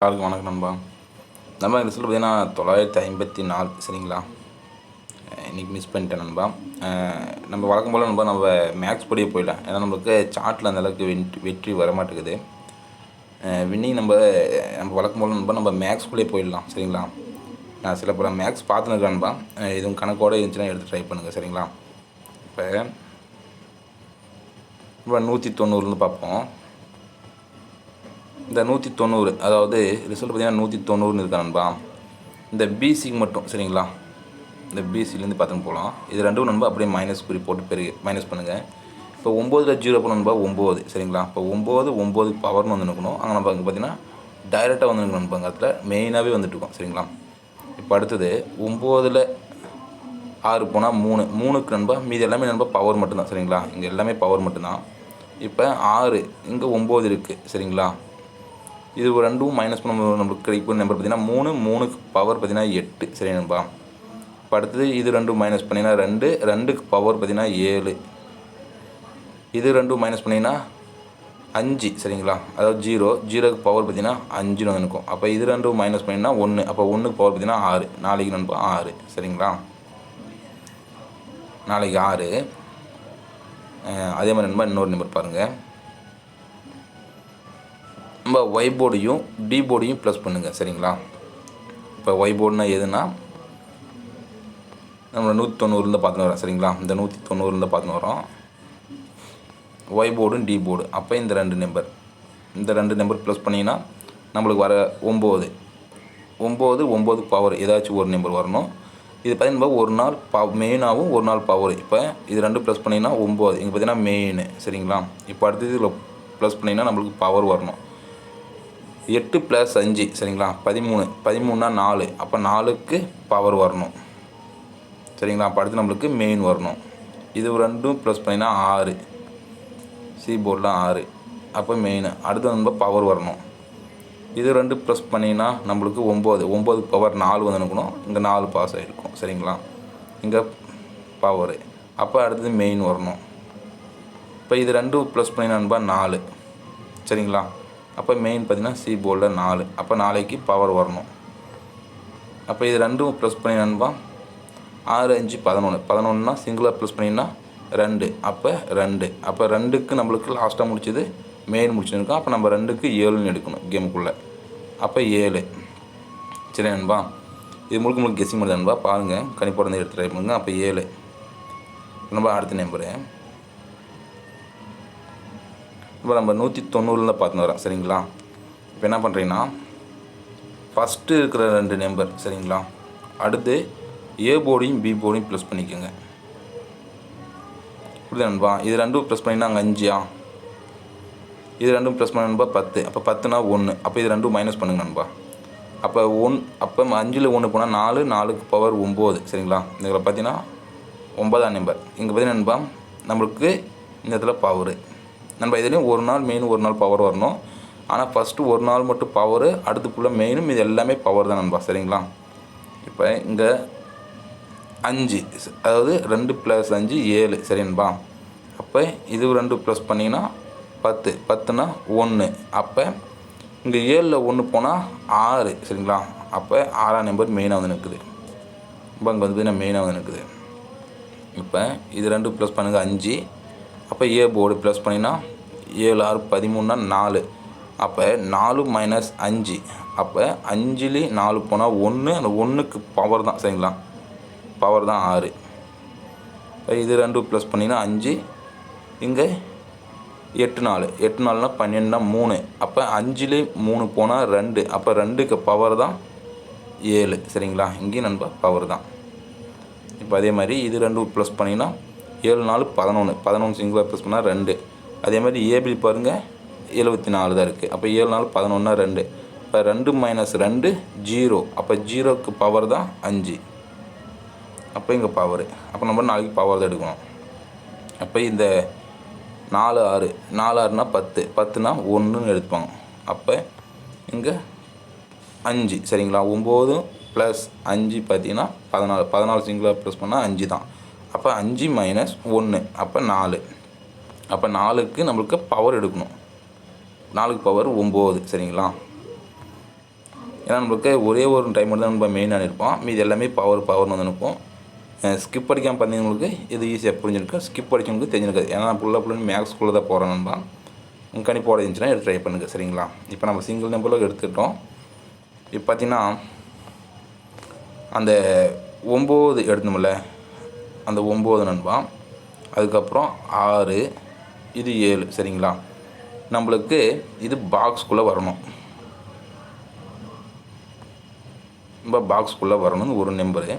எல்லாருக்கும் வணக்கம் நண்பா. நம்ம ரிசல்ட் பார்த்தீங்கன்னா 954 சரிங்களா. இன்றைக்கி மிஸ் பண்ணிட்டேன் நண்பா. நம்ம வழக்கம் போல் நண்பா நம்ம மேக்ஸ் படியே போயிடலாம். ஏன்னா நம்மளுக்கு சார்ட்டில் அந்தளவுக்கு வெற்றி வர மாட்டேங்குது. வின்னிங் நம்ம வழக்கம் போல் நண்பா நம்ம மேக்ஸ்குள்ளேயே போயிடலாம் சரிங்களா. நான் சில பல மேக்ஸ் பார்த்துன்னு நண்பா. எதுவும் கணக்கோடு இருந்துச்சுன்னா எடுத்து ட்ரை பண்ணுங்கள் சரிங்களா. இப்போ 190 பார்ப்போம். இந்த 190 அதாவது ரிசல்ட் பார்த்திங்கன்னா 190 இருக்கா நண்பா. இந்த பிசிக்கு மட்டும் சரிங்களா. இந்த பிசிலேருந்து பார்த்துன்னு போகலாம். இது ரெண்டும் நண்பா அப்படியே மைனஸ் குறி போட்டு மைனஸ் பண்ணுங்கள். இப்போ 9ல் 0 போன நண்பா 9 சரிங்களா. இப்போ 9 பவர்னு வந்து நிற்கணும். அங்கே நம்ம அங்கே பார்த்தீங்கன்னா டைரெக்டாக வந்து நிற்கணும் நண்பா. இடத்துல மெயினாகவே வந்துட்டுருக்கோம் சரிங்களா. இப்போ அடுத்தது 9ல் 6 போனால் 3க்கு நண்பா மீதி எல்லாமே நண்பா பவர் மட்டும்தான் சரிங்களா. இங்கே எல்லாமே பவர் மட்டும்தான். இப்போ 6 இங்கே 9 இருக்குது சரிங்களா. இது ஒரு ரெண்டும் மைனஸ் பண்ணும்போது நம்மளுக்கு கிடைக்கும் நம்பர் பார்த்திங்கன்னா 3க்கு பவர் பார்த்திங்கன்னா 8 சரி நண்பா. இப்போ அடுத்தது இது ரெண்டும் மைனஸ் பண்ணிங்கன்னா 2க்கு பவர் பார்த்திங்கன்னா 7. இது ரெண்டும் மைனஸ் பண்ணிங்கன்னா 5 சரிங்களா. அதாவது 0க்கு பவர் பார்த்திங்கன்னா 5 வந்து இருக்கும். அப்போ இது ரெண்டும் மைனஸ் பண்ணிங்கன்னா 1. அப்போ 1க்கு பவர் பார்த்திங்கன்னா 6. நாளைக்கு நண்பா 6 சரிங்களா. நாளைக்கு 6. அதே மாதிரி நண்பா இன்னொரு நம்பர் பாருங்கள். நம்ம ஒய் போர்டையும் டி போர்டையும் ப்ளஸ் பண்ணுங்கள் சரிங்களா. இப்போ ஒய் போர்டுனா எதுனா நம்ம 190 பார்த்துன்னு வரோம் சரிங்களா. இந்த 190 பார்த்துன்னு வரோம். ஒய் போர்டும் டி போர்டு. அப்போ இந்த ரெண்டு நம்பர் ப்ளஸ் பண்ணிங்கன்னா நம்மளுக்கு வர 9 பவர் ஏதாச்சும் ஒரு நம்பர் வரணும். இது பார்த்திங்கன்னா ஒரு நாள் மெயினாகவும் ஒரு நாள் பவர். இப்போ இது ரெண்டும் ப்ளஸ் பண்ணிங்கன்னா 9. இங்கே பார்த்திங்கன்னா மெயின் சரிங்களா. இப்போ அடுத்தது இதில் ப்ளஸ் பண்ணிங்கன்னா நம்மளுக்கு பவர் வரணும். 8 + 5 சரிங்களா 13 4. அப்போ 4க்கு பவர் வரணும் சரிங்களா. அப்போ அடுத்து நம்மளுக்கு மெயின் வரணும். இது ரெண்டும் ப்ளஸ் பண்ணினா 6. சி போர்டில் 6. அப்போ மெயின். அடுத்து நம்ம பவர் வரணும். இது ரெண்டும் ப்ளஸ் பண்ணினா நம்மளுக்கு 9க்கு பவர் 4 வந்து நிற்கணும். இங்கே 4 பாஸ் ஆகிருக்கும் சரிங்களா. இங்கே பவரு. அப்போ அடுத்தது மெயின் வரணும். இப்போ இது ரெண்டும் ப்ளஸ் பண்ணினா நண்பா 4 சரிங்களா. அப்போ மெயின் பார்த்திங்கன்னா சி போர்டில் 4. அப்போ நாளைக்கு பவர் வரணும். அப்போ இது ரெண்டும் ப்ளஸ் பண்ணி நண்பா 6 5 11. 11னா சிங்கிளாக ப்ளஸ் பண்ணிங்கன்னா 2. அப்போ 2. அப்போ 2க்கு நம்மளுக்கு லாஸ்ட்டாக முடிச்சது மெயின் முடிச்சுருக்கோம். அப்போ நம்ம 2க்கு 7ன்னு எடுக்கணும் கேமுக்குள்ளே. அப்போ 7 சரி நண்பா. இது முழுக்க கெஸ்ஸிங் பண்ணுறது நண்பா. பாருங்கள் கணிப்போட எடுத்து ட்ரை பண்ணுங்க. அப்போ 7 நண்பா. அடுத்த நம்பரு இப்போ நம்ம 190 பார்த்துன்னு வரோம் சரிங்களா. இப்போ என்ன பண்ணுறீங்கன்னா ஃபஸ்ட்டு இருக்கிற 2 நம்பர் சரிங்களா. அடுத்து ஏ போர்டையும் பி போர்டையும் ப்ளஸ் பண்ணிக்கோங்க புரியுது நண்பா. இது ரெண்டும் ப்ளஸ் பண்ணிங்கன்னா அங்கே 5. இது ரெண்டும் ப்ளஸ் பண்ண நண்பா 10. அப்போ 10னா 1. அப்போ இது ரெண்டும் மைனஸ் பண்ணுங்க நண்பா. அப்போ 5ல் 1 போனால் 4. 4க்கு பவர் 9 சரிங்களா. இதில் பார்த்தீங்கன்னா 9ஆம் நம்பர். இங்கே பார்த்தீங்கன்னா நண்பா நம்மளுக்கு இந்த இடத்துல பவரு நண்பா. இதுலேயும் ஒரு நாள் மெயின் ஒரு நாள் பவர் வரணும். ஆனால் ஃபஸ்ட்டு ஒரு நாள் மட்டும் பவரு, அடுத்து ஃபுல்லாக மெயினும். இது எல்லாமே பவர் தான் நண்பா சரிங்களா. இப்போ இங்கே 5 அதாவது 2 + 5 7 சரி நண்பா. அப்போ இது 2 ப்ளஸ் பண்ணிங்கன்னா 10. 10னா 1. அப்போ இங்கே 7ல் 1 போனால் 6 சரிங்களா. அப்போ 6ஆம் நம்பர் மெயினாக வந்து நிற்குது. இப்போ இங்கே வந்து பார்த்தீங்கன்னா மெயினாக வந்து நிற்குது. இப்போ இது 2 ப்ளஸ் பண்ணுங்கள் 5. அப்போ ஏ போர்டு ப்ளஸ் பண்ணினா 7 6 13னா 4. அப்போ 4 - 5. அப்போ 5ல் 4 போனால் 1. அந்த 1க்கு பவர் தான் சரிங்களா. பவர் தான் 6. இப்போ இது 2 ப்ளஸ் பண்ணினா 5. இங்கே 8 4. 8 4னா 12னா 3. அப்போ 5ல் 3 போனால் 2. அப்போ 2க்கு பவர் தான் 7 சரிங்களா. இங்கேயும் நண்பா பவர் தான். இப்போ அதே மாதிரி இது 2 ப்ளஸ் பண்ணினா 7 4 11. 11 சிங்கிளாக ப்ளஸ் பண்ணால் 2. அதே மாதிரி ஏபி பாருங்கள் 74 தான் இருக்குது. அப்போ 7 4 11னா 2. இப்போ 2 - 2 0. அப்போ 0க்கு பவர் தான் 5. அப்போ இங்கே பவர். அப்போ நம்ம நாளைக்கு பவர் தான் எடுக்கணும். அப்போ இந்த 4 6 4 6னா 10. 10னா 1ன்னு எடுத்துப்பாங்க. அப்போ இங்கே 5 சரிங்களா. 9 + 5 பார்த்தீங்கன்னா 14. 14 சிங்கிளாக ப்ளஸ் பண்ணால் 5 தான். அப்போ 5 - 1. அப்போ 4. அப்போ 4க்கு நம்மளுக்கு பவர் எடுக்கணும். 4க்கு பவர் 9 சரிங்களா. ஏன்னா நம்மளுக்கு ஒரே ஒரு டைம் மட்டும் தான் நம்ம மெயினாக இருப்போம், மீது எல்லாமே பவர்னு வந்து நினைப்போம். ஸ்கிப் அடிக்காமல் பார்த்தீங்களுக்கு இது ஈஸியாக புரிஞ்சிருக்கும், ஸ்கிப் அடிக்கவங்களுக்கு தெரிஞ்சிருக்காது. ஏன்னா நான் ஃபுல்லாக மேக்ஸ்குள்ளே தான் போகிறேன் நண்பா. உங்கள் கணிப்போட இருந்துச்சுன்னா எடுத்து ட்ரை பண்ணுங்கள் சரிங்களா. இப்போ நம்ம சிங்கிள் நம்பரில் எடுத்துக்கிட்டோம். இப்போ பார்த்தீங்கன்னா அந்த 9 எடுத்தோம்ல, அந்த 9 நண்பா, அதுக்கப்புறம் 6, இது 7 சரிங்களா. நம்மளுக்கு இது பாக்ஸ்குள்ளே வரணும், நம்ம பாக்ஸ்குள்ளே வரணும்னு ஒரு நம்பரு.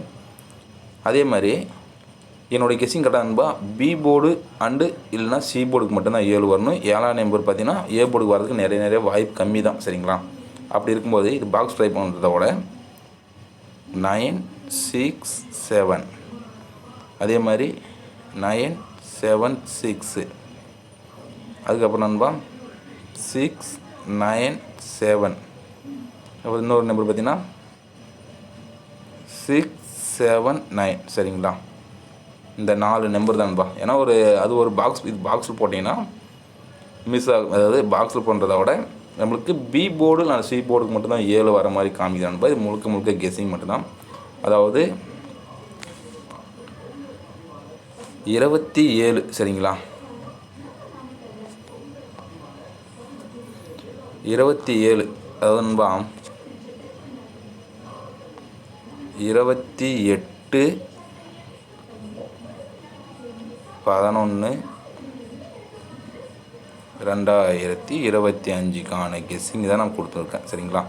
அதே மாதிரி என்னுடைய கெஸ்ஸிங் கரெக்டாக நண்பா, பி போர்டு அண்டு இல்லைனா சி போர்டுக்கு மட்டும்தான் 7 வரணும். 7ஆம் நம்பர் பார்த்தீங்கன்னா ஏ போர்டுக்கு வரதுக்கு நிறைய வாய்ப்பு கம்மி தான் சரிங்களா. அப்படி இருக்கும்போது இது பாக்ஸ் ட்ரை பண்ணுறத விட 9, 6, 7, அதே மாதிரி 9, 7, 6, அதுக்கப்புறம் நண்பா 6, 9, 7, அப்புறம் இன்னொரு நம்பர் பார்த்தீங்கன்னா 6, 7, 9 சரிங்களா. இந்த 4 நம்பர் தான்பா. ஏன்னா அது ஒரு பாக்ஸ், இது பாக்ஸில் போட்டிங்கன்னா மிஸ் ஆகும். அதாவது பாக்ஸில் பண்ணுறத விட நம்மளுக்கு பி போர்டு இல்லை சி போர்டுக்கு மட்டும்தான் 7 வர மாதிரி காமிக்கிறான்பா. இது முழுக்க கெஸ்ஸிங் மட்டும்தான். அதாவது 27 சரிங்களா. 27 அதாவது நண்பா 28, 11, 2025க்கான கெஸ்ஸிங் தான் நான் கொடுத்துருக்கேன் சரிங்களா.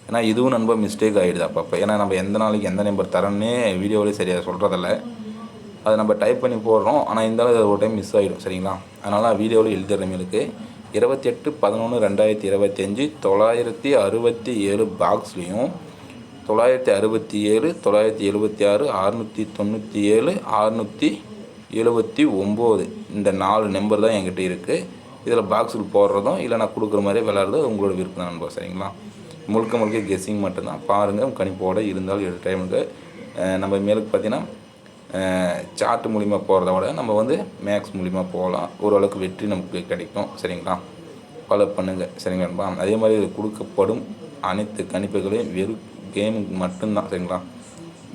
ஏன்னா இதுவும் நண்பா மிஸ்டேக் ஆகிடுது அப்பப்போ. ஏன்னா நம்ம எந்த நாளைக்கு எந்த நம்பர் தரோன்னே வீடியோவிலே சரியாக சொல்கிறதில்ல. அதை நம்ம டைப் பண்ணி போடுறோம், ஆனால் இருந்தாலும் அது ஒரு டைம் மிஸ் ஆகிடும் சரிங்களா. அதனால் வீடியோவில் எழுதுறவங்களுக்கு 28, 11, 2025 967 பாக்ஸ்லேயும் 967, 976, 697, 679 இந்த 4 நம்பர் தான் என்கிட்ட இருக்குது. இதில் பாக்ஸுக்கு போடுறதும் இல்லை நான் கொடுக்குற மாதிரியே விளையாடுறது உங்களோட விருப்பம் தான் நண்பா சரிங்களா. முழுக்க கெஸ்ஸிங் மட்டும்தான். பாருங்கள் கணிப்போட இருந்தாலும் எடுத்த டைமுக்கு நம்ம மேலுக்கு பார்த்தீங்கன்னா சார்ட் மூலிமா போகிறத விட நம்ம வந்து மேக்ஸ் மூலிமா போகலாம். ஓரளவுக்கு வெற்றி நமக்கு கிடைக்கும் சரிங்களா. ஃபாலோ பண்ணுங்கள் சரிங்களா நண்பா. அதே மாதிரி இது கொடுக்கப்படும் அனைத்து கணிப்புகளையும் வெறும் கேமுக்கு மட்டும்தான் சரிங்களா.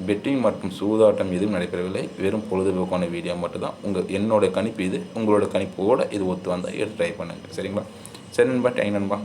பெட்டிங் மற்றும் சூதாட்டம் எதுவும் நடைபெறவில்லை, வெறும் பொழுதுபோக்கான வீடியோ மட்டும்தான். என்னோட கணிப்பு இது, உங்களோட கணிப்போடு இது ஒத்து வந்தால் எடுத்து ட்ரை பண்ணுங்கள் சரிங்களா. சரி நண்பா, தேங்க் நண்பா.